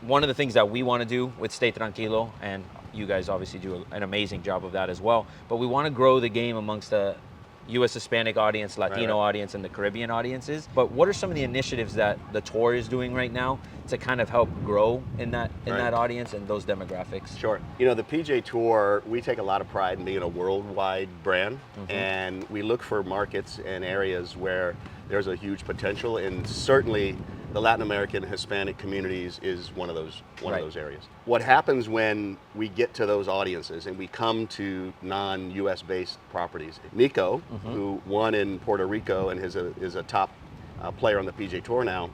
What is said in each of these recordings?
one of the things that we want to do with Stay Tranquilo, and you guys obviously do an amazing job of that as well, but we want to grow the game amongst the U.S. Hispanic audience, Latino audience, and the Caribbean audiences. But what are some of the initiatives that the tour is doing right now to kind of help grow in that audience and those demographics? Sure. You know, the PGA Tour, we take a lot of pride in being a worldwide brand, and we look for markets and areas where there's a huge potential, and certainly the Latin American Hispanic communities is one of those areas. What happens when we get to those audiences and we come to non-US based properties? Nico, who won in Puerto Rico and is a top player on the PGA Tour now,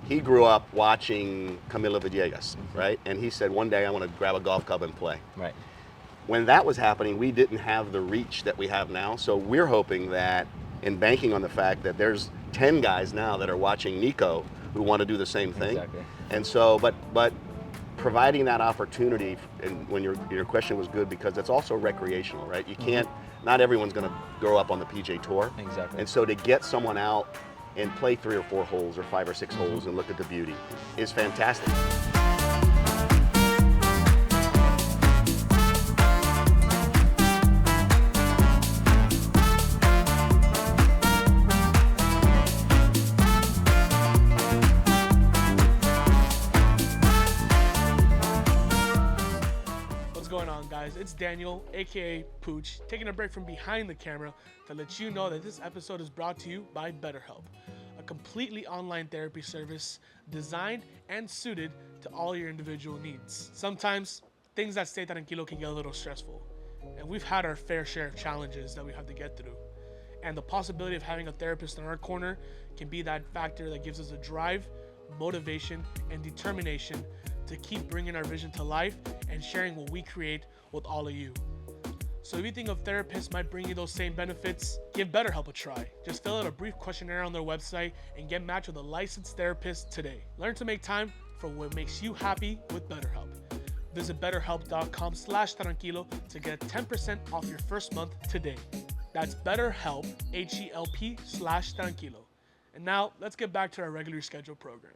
he grew up watching Camilo Villegas, right? And he said, one day I want to grab a golf club and play. Right. When that was happening, we didn't have the reach that we have now. So we're hoping that, in banking on the fact that there's 10 guys now that are watching Nico who want to do the same thing. Exactly. And so, but providing that opportunity, and when your question was good, because it's also recreational, right? You can't, not everyone's going to grow up on the PGA Tour. Exactly. And so to get someone out and play 3 or 4 holes or 5 or 6 holes and look at the beauty is fantastic. It's Daniel, aka Pooch, taking a break from behind the camera to let you know that this episode is brought to you by BetterHelp, a completely online therapy service designed and suited to all your individual needs. Sometimes things at Stay Tranquilo can get a little stressful, and we've had our fair share of challenges that we have to get through. And the possibility of having a therapist in our corner can be that factor that gives us a drive, motivation, and determination to keep bringing our vision to life and sharing what we create with all of you. So if you think of therapists might bring you those same benefits, give BetterHelp a try. Just fill out a brief questionnaire on their website and get matched with a licensed therapist today. Learn to make time for what makes you happy with BetterHelp. Visit betterhelp.com/tranquilo to get 10% off your first month today. That's BetterHelp, HELP/tranquilo. And now let's get back to our regularly scheduled program.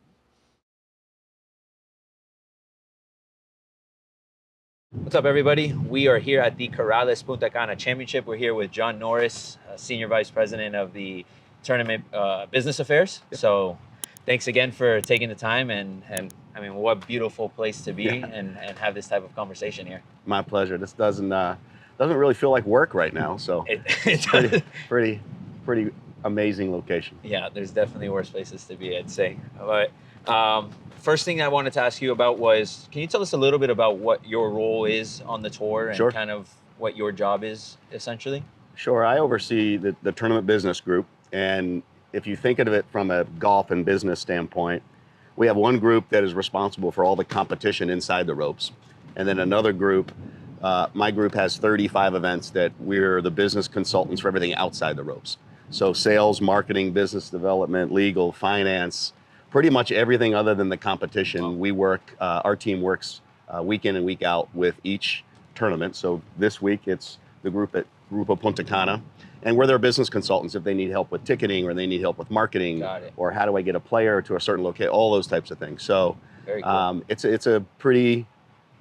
What's up, everybody? We are here at the Corrales Punta Cana Championship. We're here with John Norris, Senior Vice President of the Tournament Business Affairs. Yep. So thanks again for taking the time, and I mean, what a beautiful place to be and have this type of conversation here. My pleasure. This doesn't really feel like work right now, so it's pretty amazing location. Yeah, there's definitely worse places to be, I'd say. But first thing I wanted to ask you about was, can you tell us a little bit about what your role is on the tour and kind of what your job is, essentially? Sure. I oversee the tournament business group. And if you think of it from a golf and business standpoint, we have one group that is responsible for all the competition inside the ropes. And then another group, my group has 35 events that we're the business consultants for everything outside the ropes. So sales, marketing, business development, legal, finance, pretty much everything other than the competition. We work, our team works week in and week out with each tournament. So this week it's the group at Grupo Punta Cana, and we're their business consultants if they need help with ticketing or they need help with marketing, or how do I get a player to a certain location, all those types of things. So very cool. It's a pretty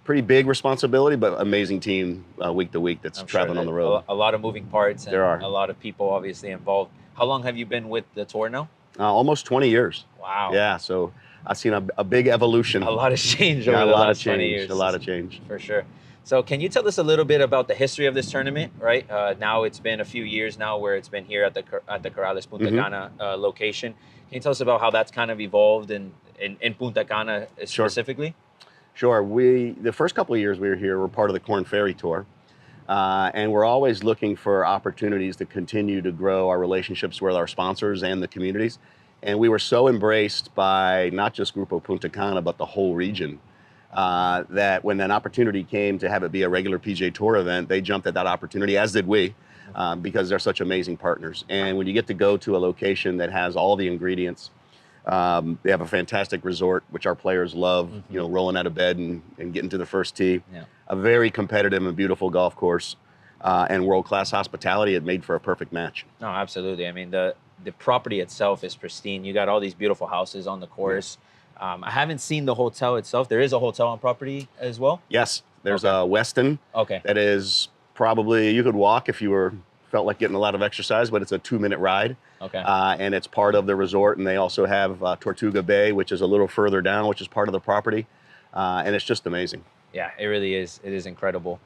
big responsibility, but amazing team week to week that's traveling on the road. A lot of moving parts and there are a lot of people obviously involved. How long have you been with the tour now? Almost 20 years. Wow. Yeah, so I've seen a big evolution. A lot has changed over the last 20 years. A lot of change. For sure. So can you tell us a little bit about the history of this tournament, right? Now it's been a few years now where it's been here at the Corrales Punta Cana location. Can you tell us about how that's kind of evolved in Punta Cana specifically? Sure. The first couple of years we were here, we're part of the Corn Ferry Tour. And we're always looking for opportunities to continue to grow our relationships with our sponsors and the communities. And we were so embraced by not just Grupo Punta Cana, but the whole region, that when an opportunity came to have it be a regular PGA Tour event, they jumped at that opportunity, as did we, because they're such amazing partners. And when you get to go to a location that has all the ingredients, they have a fantastic resort, which our players love, you know, rolling out of bed and getting to the first tee. Yeah. A very competitive and beautiful golf course, and world-class hospitality. It made for a perfect match. No, absolutely. I mean, the property itself is pristine. You got all these beautiful houses on the course. I haven't seen the hotel itself. There is a hotel on property as well? Yes, there's Okay. a Westin. Okay. That is probably, you could walk if you felt like getting a lot of exercise, but it's a 2-minute ride. Okay. And it's part of the resort, and they also have Tortuga Bay, which is a little further down, which is part of the property. And it's just amazing. Yeah, it really is. It is incredible.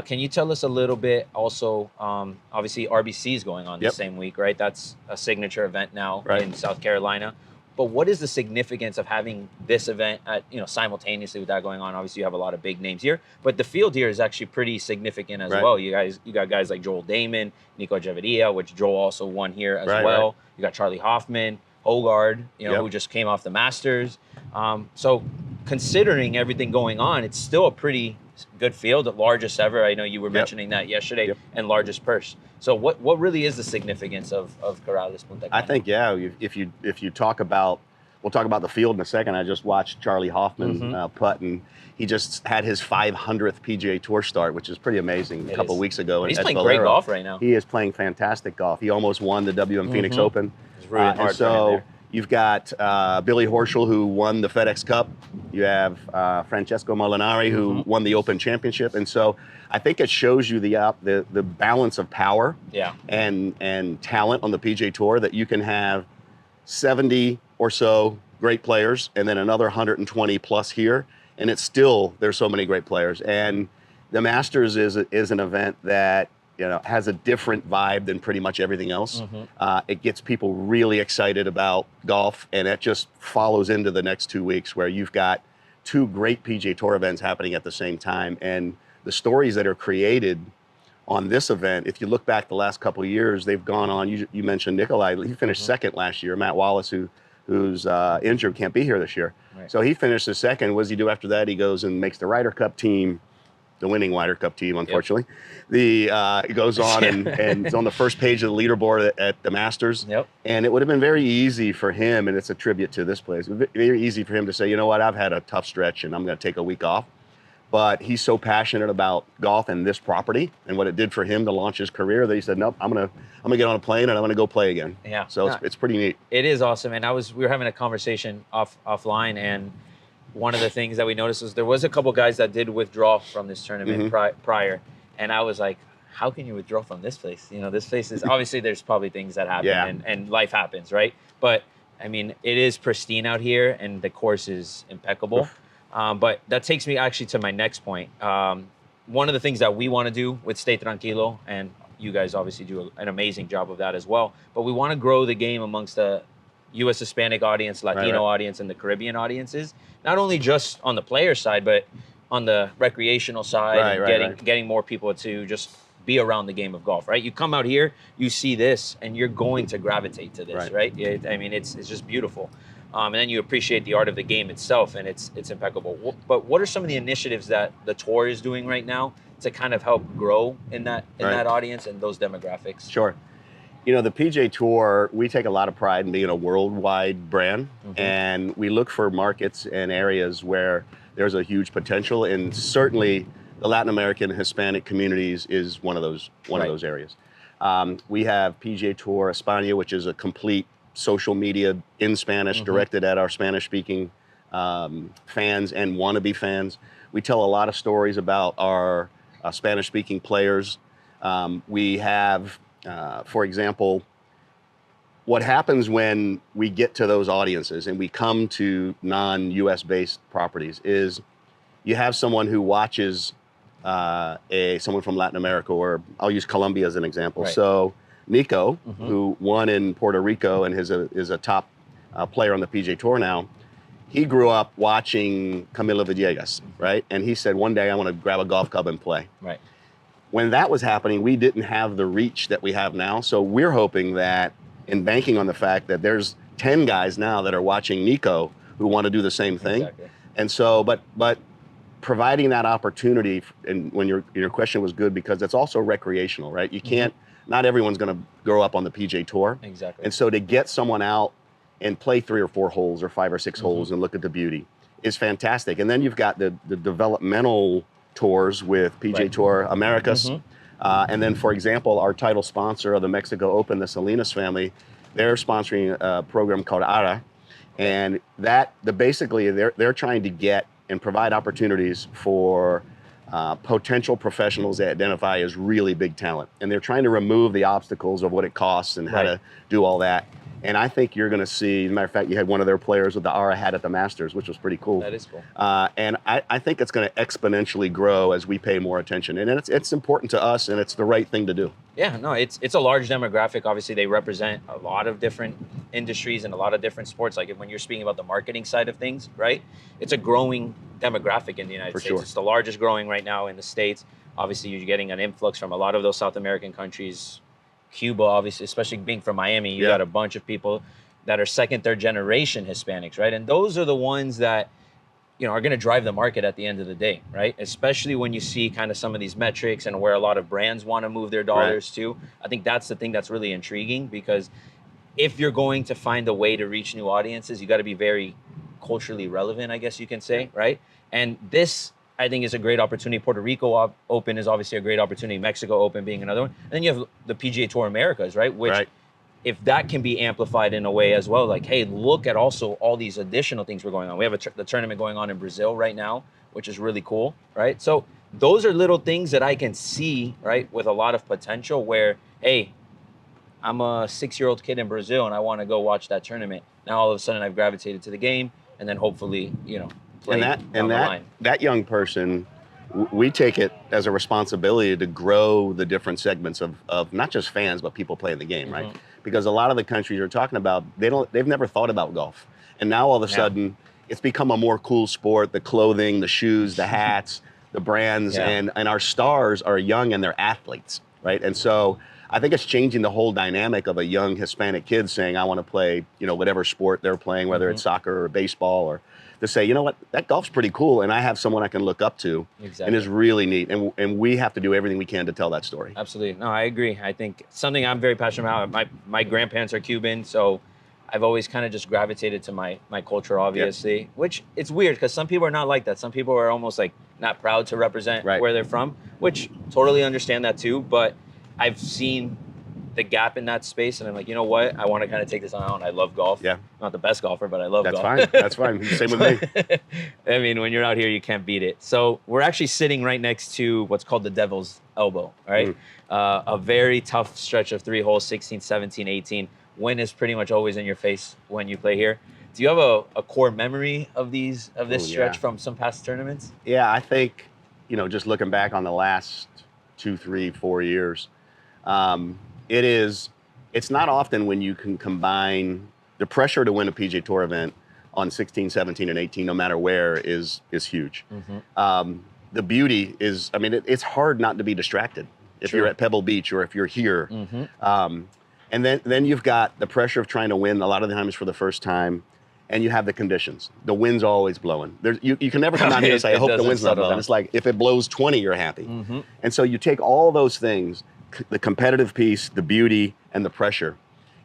Can you tell us a little bit also, obviously RBC is going on the Yep. same week, right? That's a signature event now Right. in South Carolina. But what is the significance of having this event at, simultaneously with that going on? Obviously you have a lot of big names here, but the field here is actually pretty significant as Right. well. You got guys like Joel Damon, Nico Javeria, which Joel also won here as Right, well. right. You got Charlie Hoffman, Hogard, Yep. who just came off the Masters. So considering everything going on, it's still a pretty good field, the largest ever. I know you were Yep. mentioning that yesterday, Yep. and largest purse. So what really is the significance of Corrales Punta Cana? I think, yeah, if you talk about, we'll talk about the field in a second. I just watched Charlie Hoffman putt, and he just had his 500th PGA Tour start, which is pretty amazing, a couple weeks ago. He's at playing Valero. great golf right now. He is playing fantastic golf. He almost won the WM Phoenix Open. It's really hard and for him so there. you've got Billy Horschel, who won the FedEx Cup. You have Francesco Molinari, who won the Open Championship. And so I think it shows you the balance of power Yeah. and talent on the PGA Tour, that you can have 70 or so great players and then another 120 plus here. And it's still, there's so many great players. And the Masters is an event that has a different vibe than pretty much everything else. It gets people really excited about golf, and it just follows into the next 2 weeks where you've got 2 great PGA Tour events happening at the same time. And the stories that are created on this event, if you look back the last couple of years, they've gone on. You mentioned Nikolai. He finished second last year. Matt Wallace, who's injured, can't be here this year. Right. So he finished second. What does he do after that? He goes and makes the Ryder Cup team, the winning Ryder Cup team, unfortunately. He goes on and is on the first page of the leaderboard at the Masters. Yep. And it would have been very easy for him, and it's a tribute to this place, it would be very easy for him to say, you know what, I've had a tough stretch and I'm going to take a week off. But he's so passionate about golf and this property and what it did for him to launch his career that he said, nope, I'm gonna get on a plane and I'm gonna go play again. Yeah. So it's pretty neat. It is awesome. And we were having a conversation offline, and one of the things that we noticed was there was a couple guys that did withdraw from this tournament prior. And I was like, how can you withdraw from this place? This place is, obviously there's probably things that happen and life happens, right? But I mean, it is pristine out here and the course is impeccable. But that takes me actually to my next point. One of the things that we want to do with Stay Tranquilo, and you guys obviously do an amazing job of that as well, but we want to grow the game amongst the U.S. Hispanic audience, Latino audience, and the Caribbean audiences, not only just on the player side, but on the recreational side, getting more people to just be around the game of golf, right? You come out here, you see this, and you're going to gravitate to this, right? It's just beautiful. And then you appreciate the art of the game itself, and it's impeccable. But what are some of the initiatives that the tour is doing right now to kind of help grow in that audience and those demographics? Sure. The PGA Tour, we take a lot of pride in being a worldwide brand, and we look for markets and areas where there's a huge potential, and certainly the Latin American Hispanic communities is one of those areas. We have PGA Tour España, which is a complete social media in Spanish directed at our Spanish-speaking fans and wannabe fans. We tell a lot of stories about our Spanish-speaking players. We have, for example, what happens when we get to those audiences and we come to non-US based properties is you have someone who watches someone from Latin America, or I'll use Colombia as an example. Right. So Nico, who won in Puerto Rico and is a top player on the PGA Tour now, he grew up watching Camilo Villegas, right? And he said, one day I want to grab a golf club and play. Right. When that was happening, we didn't have the reach that we have now. So we're hoping that, and banking on the fact that there's 10 guys now that are watching Nico who want to do the same thing. Exactly. And so, but providing that opportunity, and when your question was good, because it's also recreational, right? You can't, not everyone's going to grow up on the PGA Tour. Exactly. And so to get someone out and play 3 or 4 holes or 5 or 6 holes and look at the beauty is fantastic. And then you've got the developmental tours with PGA Tour Americas. And then, for example, our title sponsor of the Mexico Open, the Salinas family, they're sponsoring a program called ARA. And basically they're trying to get and provide opportunities for potential professionals they identify as really big talent. And they're trying to remove the obstacles of what it costs and how to do all that. And I think you're going to see, as a matter of fact, you had one of their players with the Aura hat at the Masters, which was pretty cool. That is cool. And I think it's going to exponentially grow as we pay more attention. And it's important to us, and it's the right thing to do. Yeah, no, it's a large demographic. Obviously, they represent a lot of different industries and a lot of different sports. Like when you're speaking about the marketing side of things, right? It's a growing demographic in the United States. Sure. It's the largest growing right now in the States. Obviously, you're getting an influx from a lot of those South American countries. Cuba, obviously, especially being from Miami, you got a bunch of people that are second, third generation Hispanics, right? And those are the ones that, are going to drive the market at the end of the day, right? Especially when you see kind of some of these metrics and where a lot of brands want to move their dollars to. I think that's the thing that's really intriguing, because if you're going to find a way to reach new audiences, you got to be very culturally relevant, I guess you can say, right? And this, I think, is a great opportunity. Puerto Rico Open is obviously a great opportunity. Mexico Open being another one. And then you have the PGA Tour Americas, right? Which, if that can be amplified in a way as well, like, hey, look at also all these additional things we're going on. We have the tournament going on in Brazil right now, which is really cool, right? So those are little things that I can see, right, with a lot of potential where, hey, I'm a 6-year-old kid in Brazil and I want to go watch that tournament. Now all of a sudden I've gravitated to the game, and then hopefully, play that young person, we take it as a responsibility to grow the different segments of not just fans, but people playing the game, right? Because a lot of the countries you're talking about, they've never thought about golf. And now all of a sudden, it's become a more cool sport. The clothing, the shoes, the hats, the brands, and our stars are young and they're athletes, right? And so I think it's changing the whole dynamic of a young Hispanic kid saying, I want to play, whatever sport they're playing, whether it's soccer or baseball, or to say, you know what, that golf's pretty cool, and I have someone I can look up to, and it's really neat. And we have to do everything we can to tell that story. Absolutely. No, I agree. I think something I'm very passionate about, my grandparents are Cuban, so I've always kind of just gravitated to my culture, obviously, which it's weird because some people are not like that. Some people are almost like not proud to represent where they're from, which totally understand that too. But I've seen the gap in that space, and I'm like, you know what? I want to kind of take this on my own. I love golf. Yeah. Not the best golfer, but I love golf. That's fine. Same with me. I mean, when you're out here, you can't beat it. So we're actually sitting right next to what's called the Devil's Elbow, right? A very tough stretch of 3 holes, 16, 17, 18. Wind is pretty much always in your face when you play here. Do you have a core memory of this stretch from some past tournaments? Yeah, I think, just looking back on the last 2, 3, 4 years, it's not often when you can combine the pressure to win a PGA Tour event on 16, 17, and 18, no matter where, is huge. The beauty is, it's hard not to be distracted if you're at Pebble Beach or if you're here. And then you've got the pressure of trying to win a lot of the times for the first time, and you have the conditions. The wind's always blowing. You can never come down here and say, I hope the wind's not blowing. It's like, if it blows 20, you're happy. And so you take all those things, the competitive piece, the beauty, and the pressure,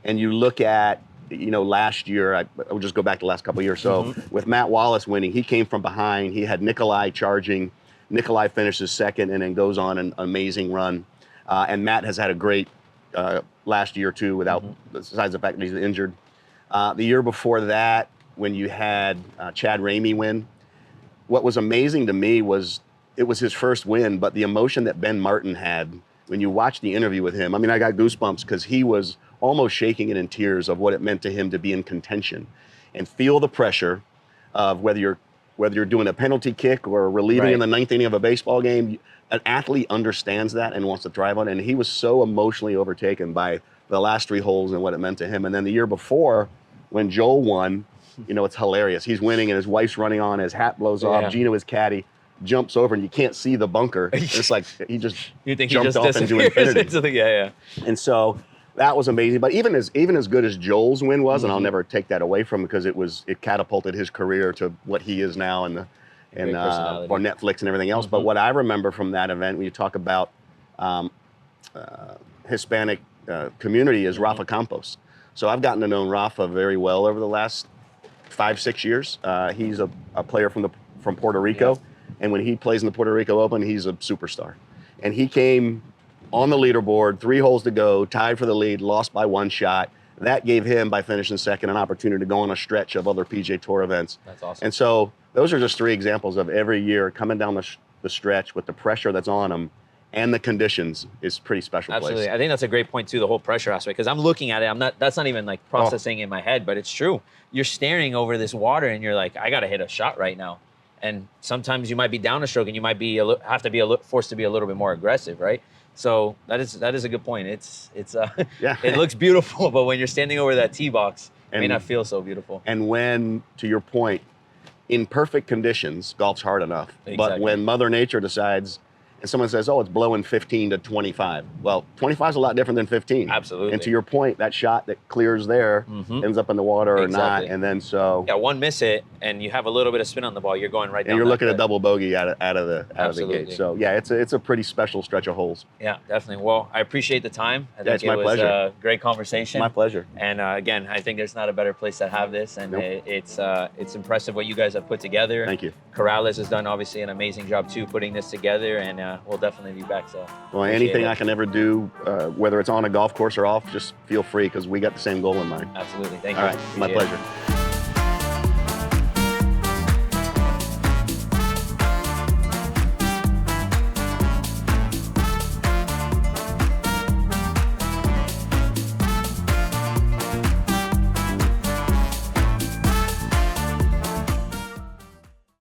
and you look at, last year, I will just go back to the last couple of years. So with Matt Wallace winning, he came from behind. He had Nikolai charging. Nikolai finishes second and then goes on an amazing run. And Matt has had a great last year too, besides the fact that he's injured. The year before that, when you had Chad Ramey win, what was amazing to me was it was his first win, but the emotion that Ben Martin had when you watch the interview with him, I got goosebumps because he was almost shaking it in tears of what it meant to him to be in contention and feel the pressure of whether you're doing a penalty kick or relieving in the 9th inning of a baseball game. An athlete understands that and wants to thrive on it. And he was so emotionally overtaken by the last 3 holes and what it meant to him. And then the year before, when Joel won, it's hilarious. He's winning and his wife's running on, his hat blows off. Gino, his caddy, jumps over and you can't see the bunker. It's like he just jumped off into infinity. And so that was amazing. But even as good as Joel's win was, and I'll never take that away from him because it catapulted his career to what he is now and for Netflix and everything else. But what I remember from that event, when you talk about Hispanic community, is Rafa Campos. So I've gotten to know Rafa very well over the last 5, 6 years. He's a player from Puerto Rico. And when he plays in the Puerto Rico Open, he's a superstar. And he came on the leaderboard, 3 holes to go, tied for the lead, lost by 1 shot, that gave him, by finishing second, an opportunity to go on a stretch of other PGA Tour events. That's awesome. And so those are just 3 examples of every year coming down the stretch with the pressure that's on them and the conditions is pretty special Absolutely. place. I think that's a great point too, the whole pressure aspect, because I'm looking at it, that's not even like processing in my head, but it's true. You're staring over this water and you're like, I got to hit a shot right now. And sometimes you might be down a stroke and you might be have to be forced to be a little bit more aggressive, right? So that is a good point. Yeah. It looks beautiful, but when you're standing over that tee box, it may not feel so beautiful. And when, to your point, in perfect conditions, golf's hard enough. Exactly. But when Mother Nature decides, and someone says, oh, it's blowing 15 to 25. Well, 25 is a lot different than 15. Absolutely. And to your point, that shot that clears there ends up in the water or Exactly. not. And then so... Yeah, one miss it, and you have a little bit of spin on the ball, you're going right down. And you're that looking at cliff. double bogey out of the Absolutely. gate. So yeah, it's a pretty special stretch of holes. Yeah, definitely. Well, I appreciate the time. I think it's my it was pleasure. a great conversation. My pleasure. And again, I think there's not a better place to have this, and it's impressive what you guys have put together. Thank you. Corrales has done obviously an amazing job too putting this together, and we'll definitely be back. So Well, appreciate anything it. I can ever do, whether it's on a golf course or off, just feel free because we got the same goal in mind. Absolutely. Thank you. All right, my Appreciate it. pleasure.